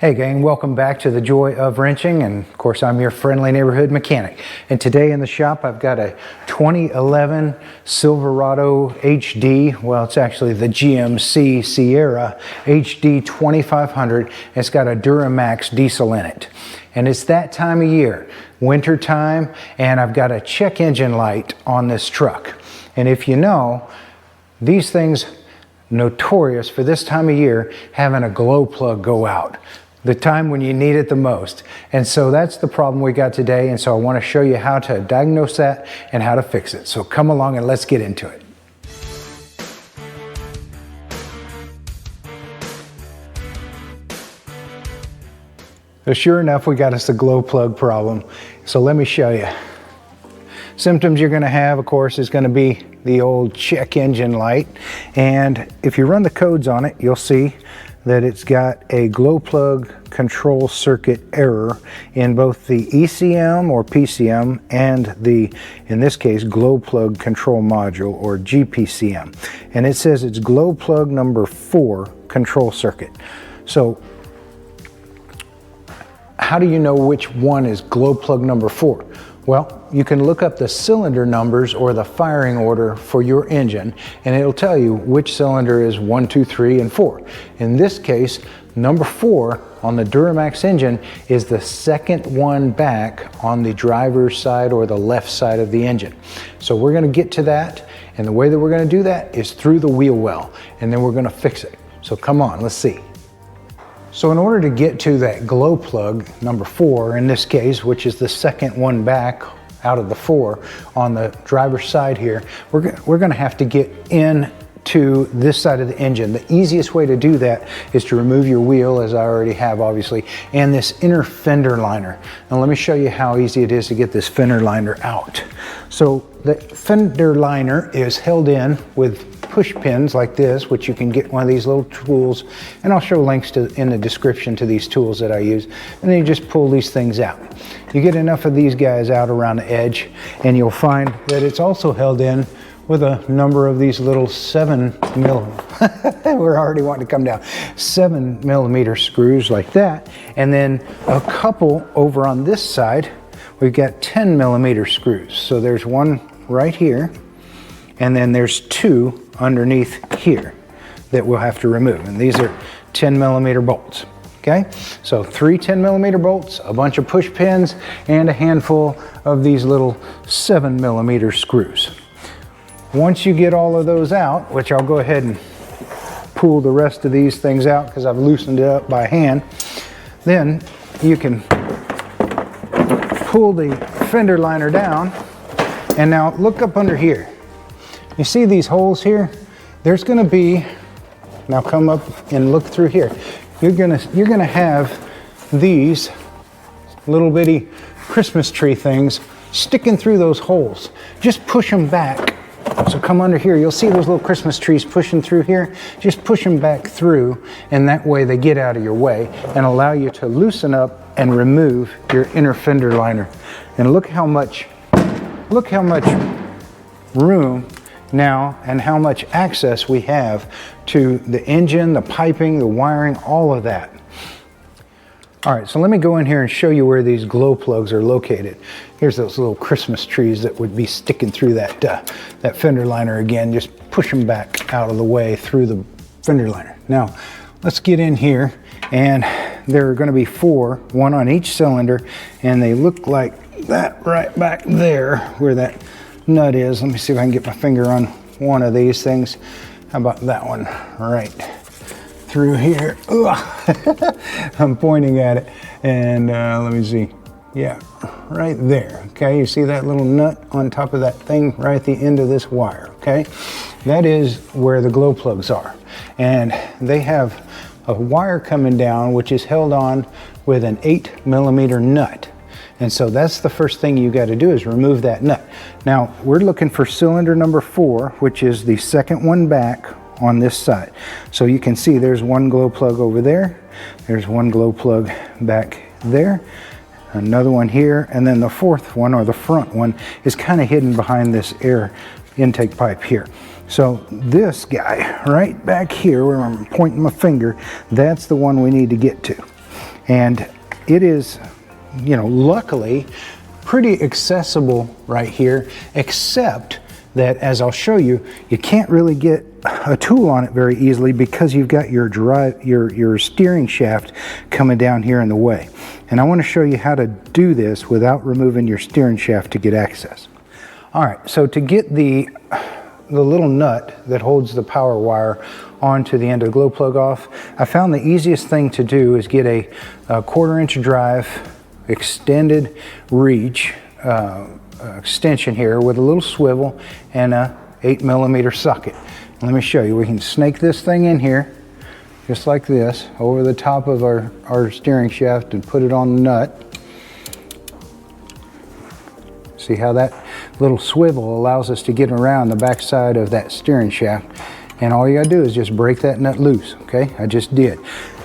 Hey gang, welcome back to the Joy of Wrenching, and of course I'm your friendly neighborhood mechanic. And today in the shop I've got a 2011 Silverado HD, well it's actually the GMC Sierra HD 2500. It's got a Duramax diesel in it. And it's that time of year, winter time, and I've got a check engine light on this truck. And if you know, these things notorious for this time of year having a glow plug go out. The time when you need it the most. And so that's the problem we got today, and so I want to show you how to diagnose that and how to fix it. So come along and let's get into it. So sure enough, we got us a glow plug problem. So let me show you. Symptoms you're going to have, of course, is going to be the old check engine light. And if you run the codes on it, you'll see that it's got a glow plug control circuit error in both the ECM or PCM and the, in this case, glow plug control module or GPCM. And it says it's glow plug number 4 control circuit. So how do you know which one is glow plug number 4? Well, you can look up the cylinder numbers or the firing order for your engine, and it'll tell you which cylinder is 1, 2, 3, and 4. In this case, number 4 on the Duramax engine is the second one back on the driver's side or the left side of the engine. So we're going to get to that, and the way that we're going to do that is through the wheel well, and then we're going to fix it. So come on, let's see. So in order to get to that glow plug, number 4 in this case, which is the second one back out of the 4 on the driver's side here, we're going to have to get in to this side of the engine. The easiest way to do that is to remove your wheel, as I already have obviously, and this inner fender liner. Now let me show you how easy it is to get this fender liner out. So the fender liner is held in with push pins like this, which you can get one of these little tools, and I'll show links in the description to these tools that I use, and then you just pull these things out. You get enough of these guys out around the edge, and you'll find that it's also held in with a number of these little 7mm, we're already wanting to come down, 7mm screws like that, and then a couple over on this side, we've got 10mm screws. So there's one right here, and then there's 2 underneath here that we'll have to remove, and these are 10mm bolts. Okay, so 3 10mm bolts, a bunch of push pins, and a handful of these little 7mm screws. Once you get all of those out, which I'll go ahead and pull the rest of these things out because I've loosened it up by hand, then you can pull the fender liner down, and now look up under here. You see these holes here? There's going to be, now come up and look through here. You're gonna have these little bitty Christmas tree things sticking through those holes. Just push them back. So come under here, you'll see those little Christmas trees pushing through here. Just push them back through, and that way they get out of your way and allow you to loosen up and remove your inner fender liner. And look how much room now and how much access we have to the engine, the piping, the wiring, all of that. All right, so let me go in here and show you where these glow plugs are located. Here's those little Christmas trees that would be sticking through that fender liner again. Just push them back out of the way through the fender liner. Now, let's get in here, and there are going to be 4, one on each cylinder, and they look like that right back there where that nut is. Let me see if I can get my finger on one of these things. How about that one right through here? I'm pointing at it, and let me see. Yeah, right there. Okay, you see that little nut on top of that thing right at the end of this wire? Okay, that is where the glow plugs are, and they have a wire coming down which is held on with an 8mm nut. And so that's the first thing you got to do is remove that nut. Now we're looking for cylinder number 4, which is the second one back on this side. So you can see there's one glow plug over there. There's one glow plug back there. Another one here. And then the 4th one, or the front one, is kind of hidden behind this air intake pipe here. So this guy right back here where I'm pointing my finger, that's the one we need to get to. And it is, you know, luckily pretty accessible right here, except that, as I'll show you, you can't really get a tool on it very easily because you've got your steering shaft coming down here in the way. And I want to show you how to do this without removing your steering shaft to get access. All right, so to get the little nut that holds the power wire onto the end of the glow plug off, I found the easiest thing to do is get a 1/4-inch drive extended reach extension here with a little swivel and a 8mm socket. Let me show you. We can snake this thing in here just like this over the top of our steering shaft and put it on the nut. See how that little swivel allows us to get around the back side of that steering shaft, and all you gotta do is just break that nut loose. Okay, I just did.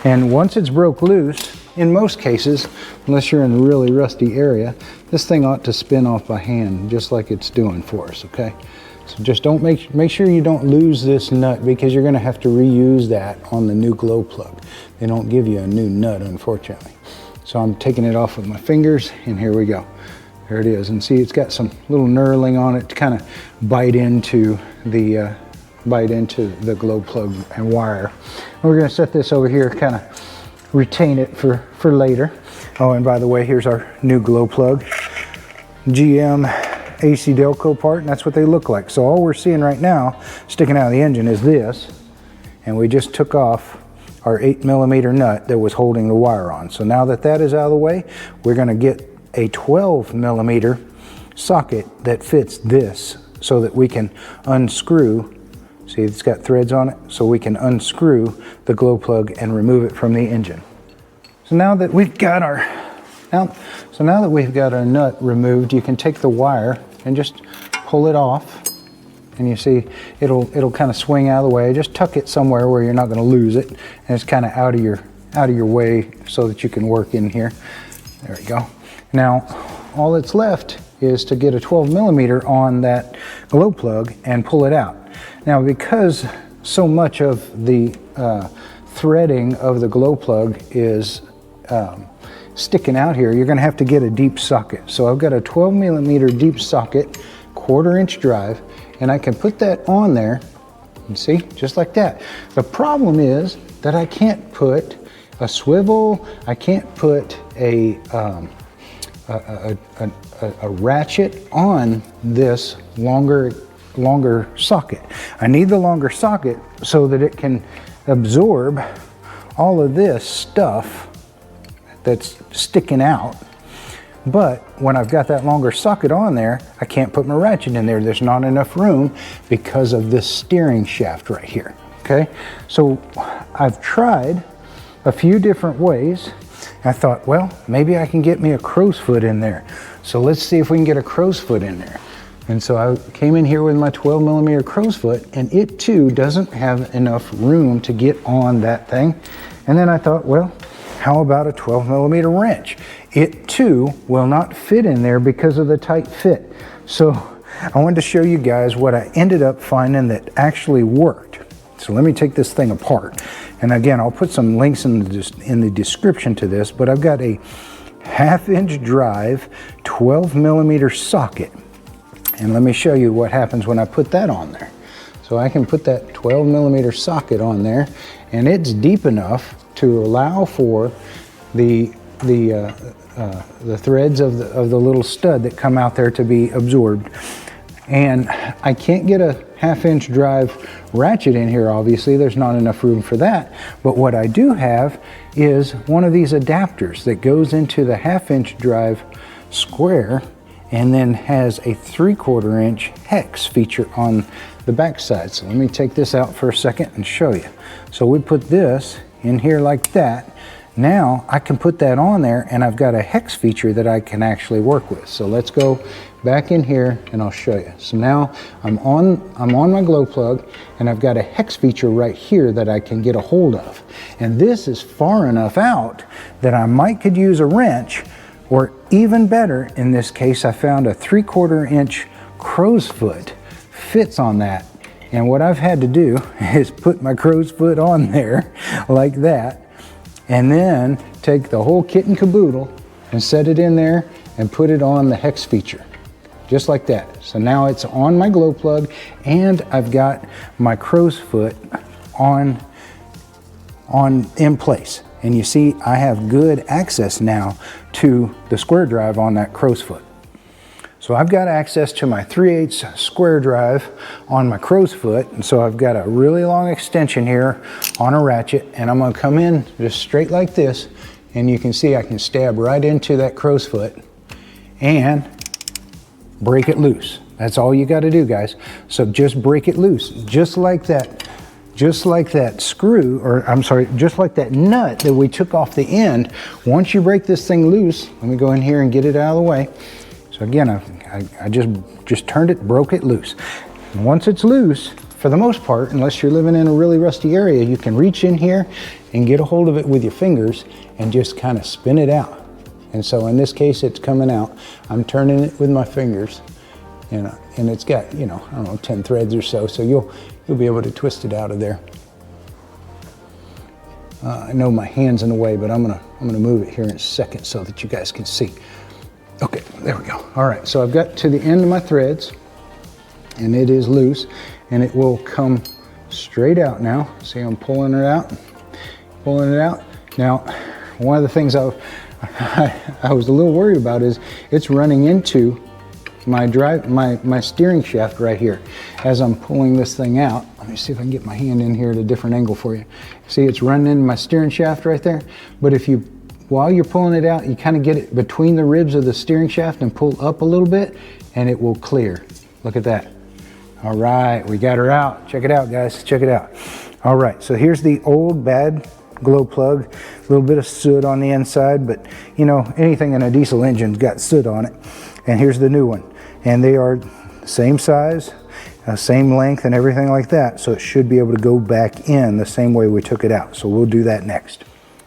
And once it's broke loose, in most cases, unless you're in a really rusty area, this thing ought to spin off by hand just like it's doing for us. Okay, so just don't make sure you don't lose this nut, because you're going to have to reuse that on the new glow plug. They don't give you a new nut, unfortunately. So I'm taking it off with my fingers, and here we go. There it is. And see, it's got some little knurling on it to kind of bite into the glow plug and wire. And we're going to set this over here, kind of retain it for later. Oh, and by the way, here's our new glow plug, GM AC Delco part, and that's what they look like. So all we're seeing right now sticking out of the engine is this, and we just took off our 8mm nut that was holding the wire on. So now that that is out of the way, we're going to get a 12mm socket that fits this so that we can unscrew. See, it's got threads on it, so we can unscrew the glow plug and remove it from the engine. So now that we've got our nut removed, you can take the wire and just pull it off, and you see it'll kind of swing out of the way. Just tuck it somewhere where you're not going to lose it, and it's kind of out of your way so that you can work in here. There we go. Now all that's left is to get a 12mm on that glow plug and pull it out. Now, because so much of the threading of the glow plug is sticking out here, you're going to have to get a deep socket. So I've got a 12mm deep socket, 1/4-inch drive, and I can put that on there, and see, just like that. The problem is that I can't put a swivel, I can't put a ratchet on this longer socket. I need the longer socket so that it can absorb all of this stuff that's sticking out. But when I've got that longer socket on there, I can't put my ratchet in there. There's not enough room because of this steering shaft right here. Okay, so I've tried a few different ways. I thought, well, maybe I can get me a crow's foot in there. So let's see if we can get a crow's foot in there. And so I came in here with my 12mm crow's foot, and it too doesn't have enough room to get on that thing. And then I thought, well, how about a 12mm wrench? It too will not fit in there because of the tight fit. So I wanted to show you guys what I ended up finding that actually worked. So let me take this thing apart. And again, I'll put some links in the description to this, but I've got a 1/2-inch drive, 12mm socket. And let me show you what happens when I put that on there. So I can put that 12mm socket on there, and it's deep enough to allow for the threads of the little stud that come out there to be absorbed. And I can't get a 1/2-inch drive ratchet in here, obviously. There's not enough room for that. But what I do have is one of these adapters that goes into the 1/2-inch drive square and then has a 3/4-inch hex feature on the back side. So let me take this out for a second and show you. So we put this in here like that. Now I can put that on there, and I've got a hex feature that I can actually work with. So let's go back in here and I'll show you. So now I'm on my glow plug, and I've got a hex feature right here that I can get a hold of. And this is far enough out that I could use a wrench, or even better, in this case, I found a 3/4-inch crow's foot fits on that. And what I've had to do is put my crow's foot on there like that, and then take the whole kit and caboodle and set it in there and put it on the hex feature, just like that. So now it's on my glow plug, and I've got my crow's foot in place. And you see, I have good access now to the square drive on that crow's foot. So I've got access to my 3/8 square drive on my crow's foot, and so I've got a really long extension here on a ratchet, and I'm gonna come in just straight like this, and you can see I can stab right into that crow's foot and break it loose. That's all you gotta do, guys. So just break it loose, just like that screw, or I'm sorry, just like that nut that we took off the end. Once you break this thing loose, let me go in here and get it out of the way. So again, I just turned it, broke it loose. And once it's loose, for the most part, unless you're living in a really rusty area, you can reach in here and get a hold of it with your fingers and just kind of spin it out. And so in this case, it's coming out. I'm turning it with my fingers, and it's got, I don't know, 10 threads or so. So you'll be able to twist it out of there. I know my hand's in the way, but I'm gonna move it here in a second so that you guys can see. Okay, there we go. All right, so I've got to the end of my threads, and it is loose, and it will come straight out now. See, I'm pulling it out. Now, one of the things I was a little worried about is it's running into my steering shaft right here. As I'm pulling this thing out, let me see if I can get my hand in here at a different angle for you. See, it's running into my steering shaft right there. But while you're pulling it out, you kind of get it between the ribs of the steering shaft and pull up a little bit, and it will clear. Look at that. All right, we got her out. Check it out, guys, check it out. All right, so here's the old bad glow plug, a little bit of soot on the inside, but anything in a diesel engine's got soot on it. And here's the new one, and they are the same size, same length and everything like that, so it should be able to go back in the same way we took it out. So we'll do that next.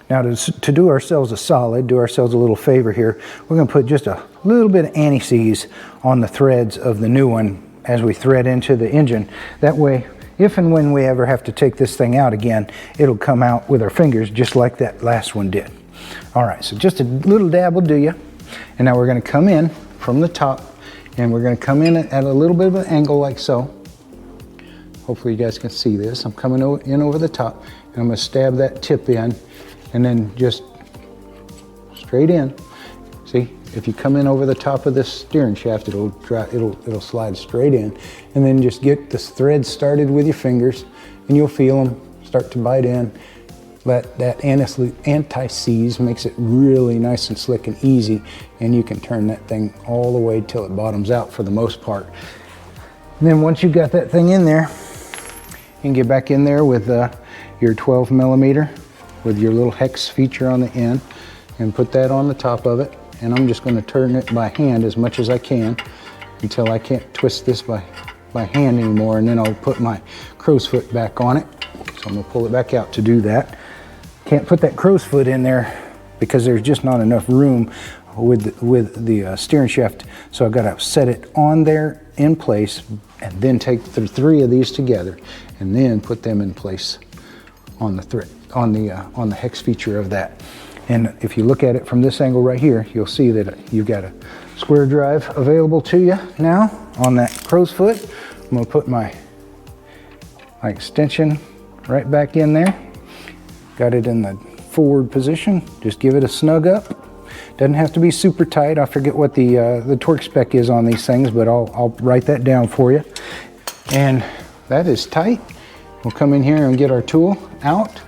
Now to do ourselves a solid, do ourselves a little favor here, we're going to put just a little bit of anti-seize on the threads of the new one as we thread into the engine. That way, if and when we ever have to take this thing out again, it'll come out with our fingers just like that last one did. All right, so just a little dab will do you. And now we're going to come in from the top, and we're going to come in at a little bit of an angle like so. Hopefully you guys can see this. I'm coming in over the top, and I'm going to stab that tip in, and then just straight in. See, if you come in over the top of this steering shaft, it'll slide straight in, and then just get the thread started with your fingers, and you'll feel them start to bite in. That anti-seize makes it really nice and slick and easy, and you can turn that thing all the way till it bottoms out for the most part. And then once you got that thing in there, you can get back in there with your 12 millimeter with your little hex feature on the end, and put that on the top of it. And I'm just going to turn it by hand as much as I can until I can't twist this by hand anymore, and then I'll put my crow's foot back on it. So I'm going to pull it back out to do that. Can't put that crow's foot in there because there's just not enough room with the steering shaft. So I've got to set it on there in place, and then take the 3 of these together and then put them in place on the thread, on the hex feature of that. And if you look at it from this angle right here, you'll see that you've got a square drive available to you now on that crow's foot. I'm going to put my extension right back in there. Got it in the forward position. Just give it a snug up. Doesn't have to be super tight. I forget what the torque spec is on these things, but I'll write that down for you. And that is tight. We'll come in here and get our tool out.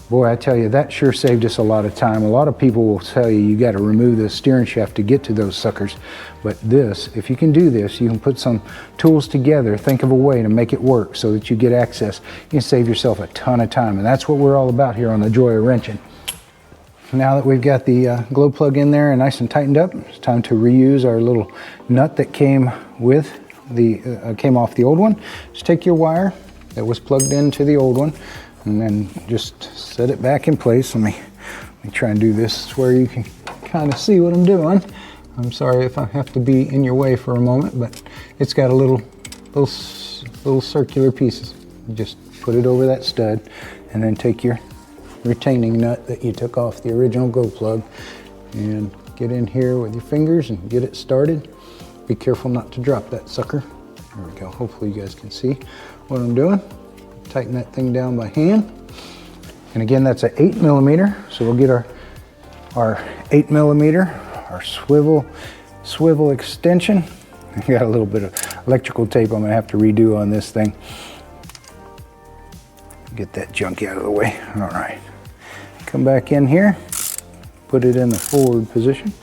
Boy, I tell you, that sure saved us a lot of time. A lot of people will tell you got to remove the steering shaft to get to those suckers. But this, if you can do this, you can put some tools together, think of a way to make it work so that you get access. You can save yourself a ton of time. And that's what we're all about here on The Joy of Wrenching. Now that we've got the glow plug in there and nice and tightened up, it's time to reuse our little nut that came with came off the old one. Just take your wire that was plugged into the old one, and then just set it back in place. Let me try and do this where you can kind of see what I'm doing. I'm sorry if I have to be in your way for a moment, but it's got a little circular pieces. You just put it over that stud, and then take your retaining nut that you took off the original glow plug. And get in here with your fingers and get it started. Be careful not to drop that sucker. There we go. Hopefully you guys can see what I'm doing. Tighten that thing down by hand. And again, that's an 8mm. So we'll get our 8mm, our swivel extension. I got a little bit of electrical tape I'm gonna have to redo on this thing. Get that junk out of the way. All right. Come back in here, put it in the forward position,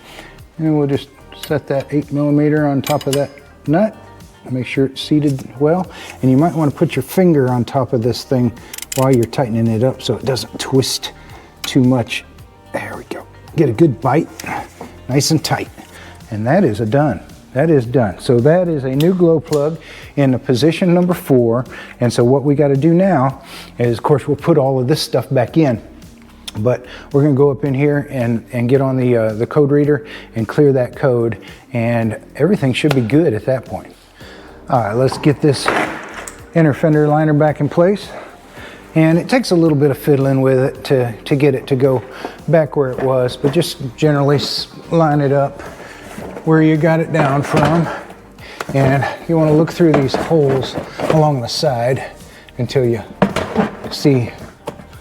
and then we'll just set that 8mm on top of that nut. Make sure it's seated well. And you might want to put your finger on top of this thing while you're tightening it up so it doesn't twist too much. There we go. Get a good bite, nice and tight. And that is done. That is done. So that is a new glow plug in the position number 4. And so what we got to do now is, of course, we'll put all of this stuff back in. But we're going to go up in here and get on the code reader and clear that code, and everything should be good at that point. All right, let's get this inner fender liner back in place. And it takes a little bit of fiddling with it to get it to go back where it was, but just generally line it up where you got it down from. And you want to look through these holes along the side until you see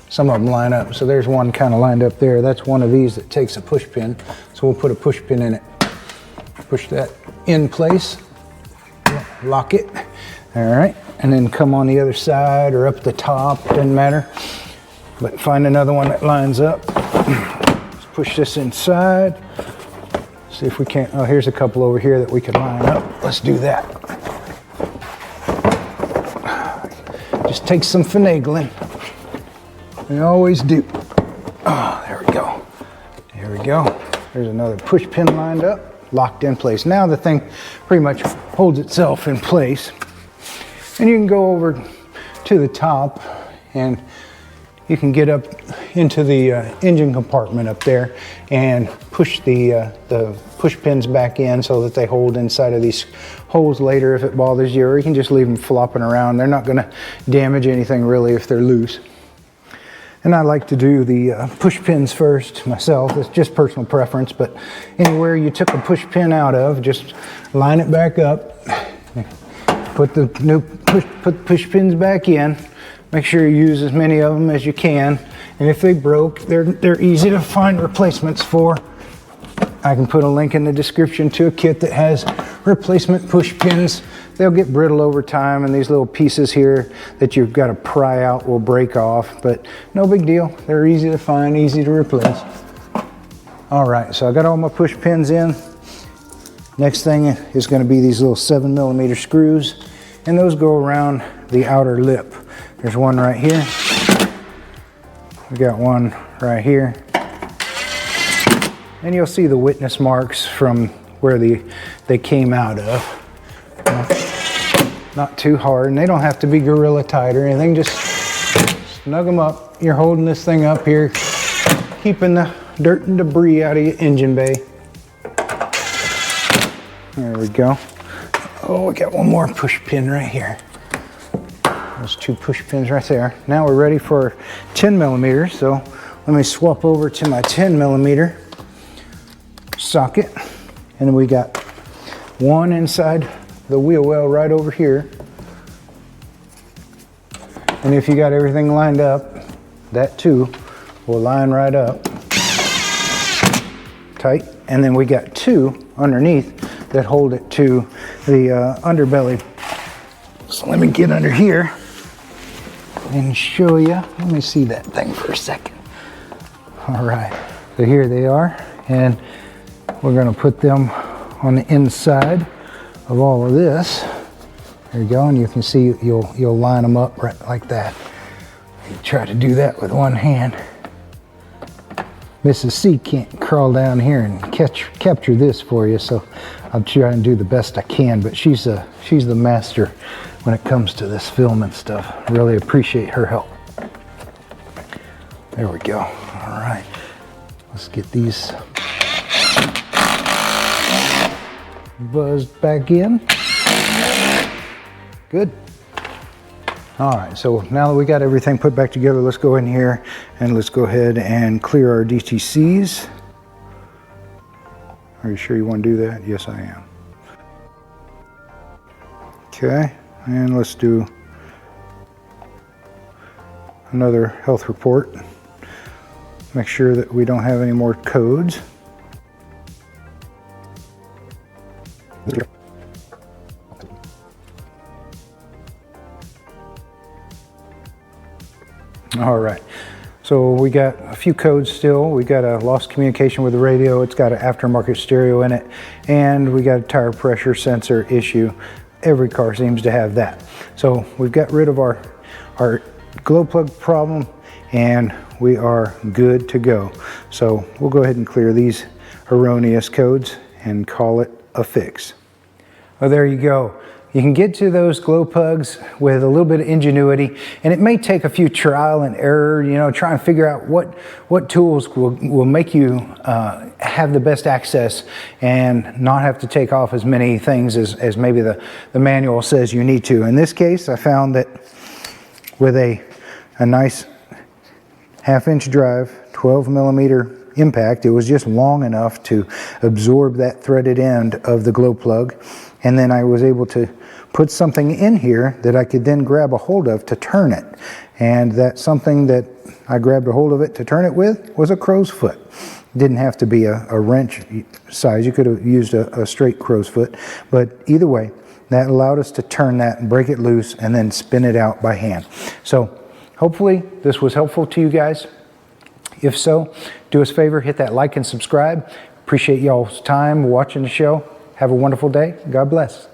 some of them line up. So there's one kind of lined up there. That's one of these that takes a push pin. So we'll put a push pin in it. Push that in place, lock it. All right, and then come on the other side or up the top, doesn't matter. But find another one that lines up. Let's push this inside. See if we can't, oh, here's a couple over here that we could line up. Let's do that. Just take some finagling. We always do. Oh, there we go. There we go. There's another push pin lined up, locked in place. Now the thing pretty much holds itself in place. And you can go over to the top and you can get up into the engine compartment up there and push the push pins back in so that they hold inside of these holes later if it bothers you, or you can just leave them flopping around. They're not going to damage anything really if they're loose. And I like to do the push pins first myself. It's just personal preference, but anywhere you took a push pin out of, just line it back up. Put the new push pins back in. Make sure you use as many of them as you can. And if they broke, they're easy to find replacements for. I can put a link in the description to a kit that has replacement push pins. They'll get brittle over time, and these little pieces here that you've got to pry out will break off, but no big deal. They're easy to find, easy to replace. All right, so I got all my push pins in. Next thing is going to be these little 7mm screws, and those go around the outer lip. There's one right here. We got one right here. And you'll see the witness marks from where they came out of. Not too hard, and they don't have to be gorilla tight or anything. Just snug them up. You're holding this thing up here, keeping the dirt and debris out of your engine bay. There we go. Oh, we got one more push pin right here. Those 2 push pins right there. Now we're ready for 10mm, so let me swap over to my 10mm socket. And then we got one inside the wheel well right over here. And if you got everything lined up, that too will line right up tight. And then we got 2 underneath that hold it to the underbelly. So let me get under here and show you. Let me see that thing for a second. All right, so here they are, and we're going to put them on the inside of all of this. There you go, and you can see you'll line them up right like that. You try to do that with one hand. Mrs. C can't crawl down here and capture this for you, so I'll try and do the best I can, but she's the master when it comes to this film and stuff. I really appreciate her help. There we go. All right, let's get these buzzed back in. Good. All right, so now that we got everything put back together, let's go in here and let's go ahead and clear our DTCs. Are you sure you want to do that? Yes, I am. Okay, and let's do another health report. Make sure that we don't have any more codes. All right, so we got a few codes still. We got a lost communication with the radio. It's got an aftermarket stereo in it, and we got a tire pressure sensor issue. Every car seems to have that. So we've got rid of our glow plug problem, and we are good to go. So we'll go ahead and clear these erroneous codes and call it a fix. Well, there you go. You can get to those glow plugs with a little bit of ingenuity, and it may take a few trial and error, you know, try and figure out what tools will make you have the best access and not have to take off as many things as maybe the manual says you need to. In this case, I found that with a nice 1/2-inch drive, 12mm impact, it was just long enough to absorb that threaded end of the glow plug. And then I was able to put something in here that I could then grab a hold of to turn it. And that something that I grabbed a hold of it to turn it with was a crow's foot. Didn't have to be a wrench size. You could have used a straight crow's foot. But either way, that allowed us to turn that and break it loose and then spin it out by hand. So hopefully this was helpful to you guys. If so, do us a favor, hit that like and subscribe. Appreciate y'all's time watching the show. Have a wonderful day. God bless.